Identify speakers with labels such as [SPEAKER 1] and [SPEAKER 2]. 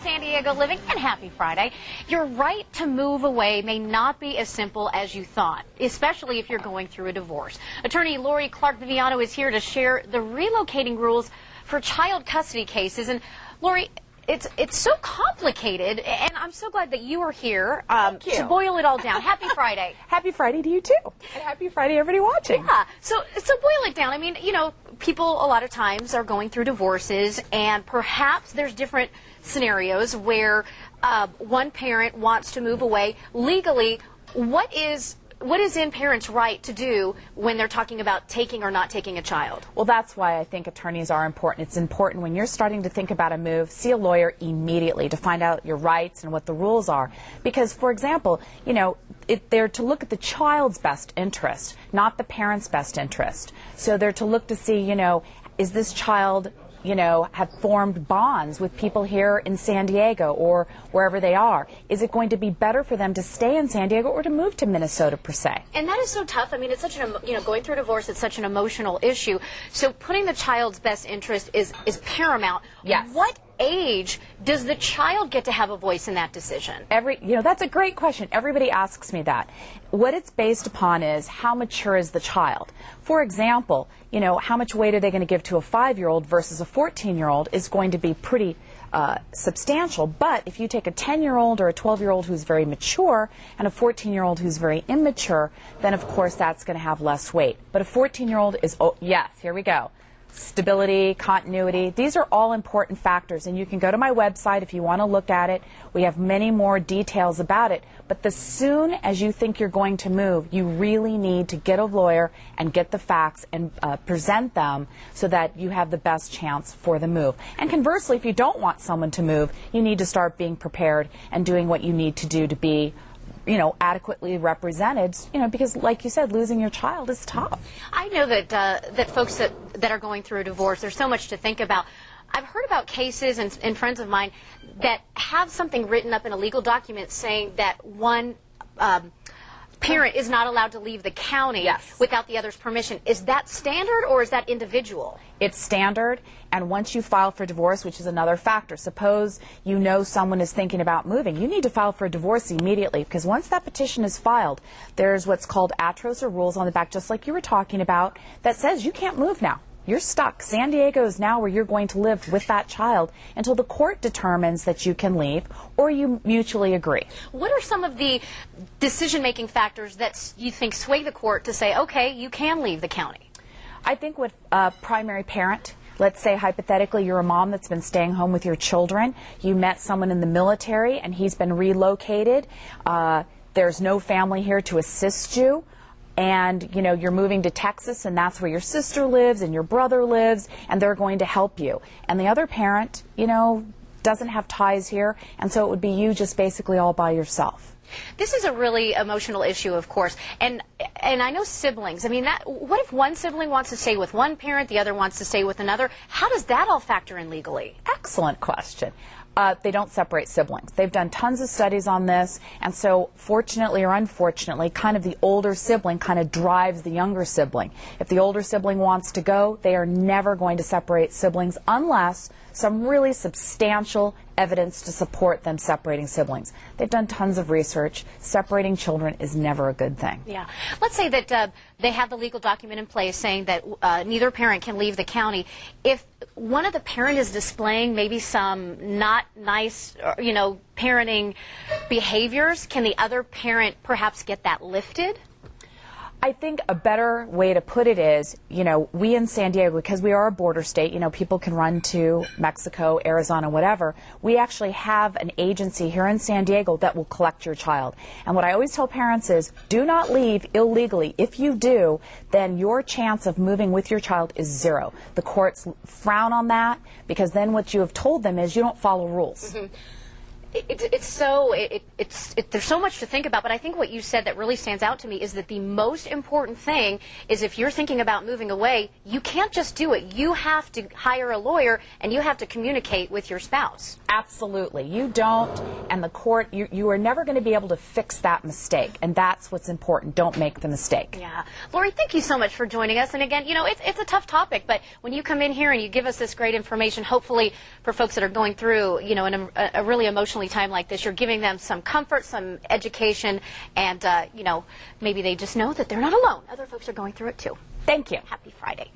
[SPEAKER 1] San Diego Living, and happy Friday. Your right to move away may not be as simple as you thought, especially if you're going through a divorce. Attorney Clark Viviano is here to share the relocating rules for child custody cases. And Lori, it's so complicated, and I'm so glad that you are here to boil it all down. Happy Friday.
[SPEAKER 2] Happy Friday to you too, and happy Friday everybody watching.
[SPEAKER 1] Yeah, so boil it down. I mean, you know, people a lot of times are going through divorces, and perhaps there's different scenarios where one parent wants to move away. Legally, what is in parents' right to do when they're talking about taking or not taking a child?
[SPEAKER 2] Well, that's why I think attorneys are important. It's important when you're starting to think about a move, see a lawyer immediately to find out your rights and what the rules are. Because, for example, you know, they're to look at the child's best interest, not the parent's best interest. So they're to look to see, you know, is this child, you know, have formed bonds with people here in San Diego or wherever they are? Is it going to be better for them to stay in San Diego or to move to Minnesota per se? And
[SPEAKER 1] that is so tough. I mean, it's such an, you know, going through a divorce, it's such an emotional issue. So putting the child's best interest is paramount.
[SPEAKER 2] Yes.
[SPEAKER 1] What age does the child get to have a voice in that decision?
[SPEAKER 2] You know, that's a great question. Everybody asks me that. What it's based upon is how mature is the child. For example, you know, how much weight are they going to give to a 5-year-old versus a 14-year-old is going to be pretty substantial. But if you take a 10-year-old or a 12-year-old who's very mature and a 14-year-old who's very immature, then of course that's going to have less weight. But a 14-year-old is, oh, yes, here we go. Stability, continuity, these are all important factors, and you can go to my website if you want to look at it. We have many more details about it, but as soon as you think you're going to move, you really need to get a lawyer and get the facts and present them so that you have the best chance for the move. And conversely, if you don't want someone to move, you need to start being prepared and doing what you need to do to be, you know, adequately represented, you know, because like you said, losing your child is tough.
[SPEAKER 1] I know that that folks that are going through a divorce, there's so much to think about. I've heard about cases and friends of mine that have something written up in a legal document saying that one parent is not allowed to leave the county without the other's permission. Is that standard or is that individual?
[SPEAKER 2] It's standard, and once you file for divorce, which is another factor, suppose you know someone is thinking about moving, you need to file for a divorce immediately, because once that petition is filed, there's what's called atros or rules on the back, just like you were talking about, that says you can't move now. You're stuck. San Diego is now where you're going to live with that child until the court determines that you can leave or you mutually agree.
[SPEAKER 1] What are some of the decision-making factors that you think sway the court to say, okay, you can leave the county?
[SPEAKER 2] I think with a primary parent, let's say hypothetically you're a mom that's been staying home with your children, you met someone in the military and he's been relocated, there's no family here to assist you, and you know you're moving to Texas and that's where your sister lives and your brother lives and they're going to help you, and the other parent, you know, doesn't have ties here, and so it would be you just basically all by yourself.
[SPEAKER 1] This is a really emotional issue, of course, and I know siblings. I mean, what if one sibling wants to stay with one parent, the other wants to stay with another? How does that all factor in legally?
[SPEAKER 2] Excellent question. They don't separate siblings. They've done tons of studies on this, and so fortunately or unfortunately, kind of the older sibling kind of drives the younger sibling. If the older sibling wants to go, they are never going to separate siblings unless some really substantial evidence to support them separating siblings. They've done tons of research. Separating children is never a good thing.
[SPEAKER 1] Yeah. Let's say that they have the legal document in place saying that neither parent can leave the county. If one of the parent is displaying maybe some not nice, you know, parenting behaviors, can the other parent perhaps get that lifted?
[SPEAKER 2] I think a better way to put it is, you know, we in San Diego, because we are a border state, you know, people can run to Mexico, Arizona, whatever. We actually have an agency here in San Diego that will collect your child. And what I always tell parents is, do not leave illegally. If you do, then your chance of moving with your child is 0. The courts frown on that, because then what you have told them is you don't follow rules.
[SPEAKER 1] Mm-hmm. There's so much to think about, but I think what you said that really stands out to me is that the most important thing is if you're thinking about moving away, you can't just do it. You have to hire a lawyer and you have to communicate with your spouse.
[SPEAKER 2] Absolutely. You don't, and the court, you are never going to be able to fix that mistake, and that's what's important. Don't make the mistake.
[SPEAKER 1] Yeah. Lori, thank you so much for joining us. And again, you know, it's a tough topic, but when you come in here and you give us this great information, hopefully for folks that are going through, you know, a really emotionally time like this, you're giving them some comfort, some education, and, you know, maybe they just know that they're not alone. Other folks are going through it too.
[SPEAKER 2] Thank you.
[SPEAKER 1] Happy Friday.